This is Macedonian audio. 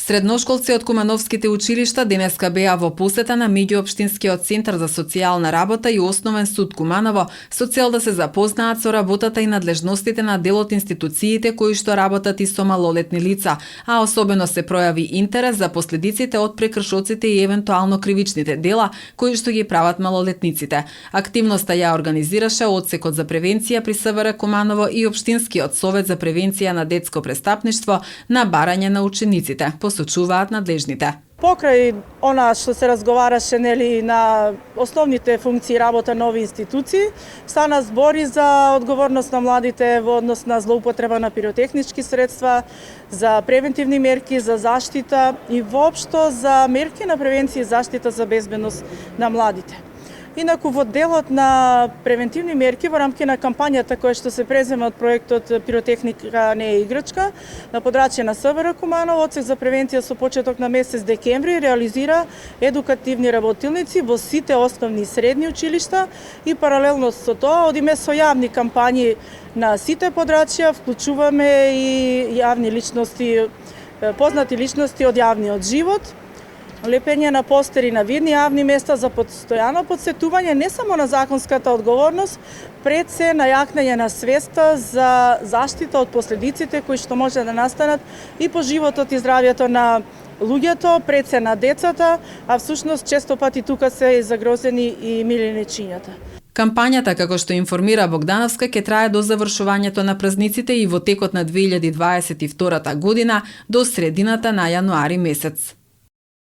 Средношколци од кумановските училишта денеска беа во посета на меѓуопштинскиот центар за социјална работа и основен суд Куманово со цел да се запознаат со работата и надлежностите на дел од институциите кои што работат и со малолетни лица, а особено се пројави интерес за последиците од прекршоците и евентуално кривичните дела кои што ги прават малолетниците. Активноста ја организираше Одсекот за превенција при СВР Куманово и Општинскиот совет за превенција на детско престапништво на барање на учениците, посочуваат надлежните. Покрај она што се разговараше на основните функции работа на овие институции, стана збори за одговорност на младите во однос на злоупотреба на пиротехнички средства, за превентивни мерки за заштита и воопшто за мерки на превенција и заштита за безбедност на младите. Инаку во делот на превентивни мерки во рамки на кампањата која што се презема од проектот Пиротехника не е играчка, на подрачје на СВР Куманово, Одсек за превенција со почеток на месец декември реализира едукативни работилници во сите основни и средни училишта и паралелно со тоа одиме со јавни кампањи на сите подрачја, вклучуваме и јавни личности, познати личности од јавниот живот, лепење на постери на видни јавни места за постојано подсетување не само на законската одговорност, пред се најакнење на свеста за заштита од последиците кои што може да настанат и по животот и здравјето на луѓето, пред се на децата, а всушност често пати тука се загрозени и милионичињата. Кампањата, како што информира Богдановска, ќе трае до завршувањето на празниците и во текот на 2022 година до средината на јануари месец.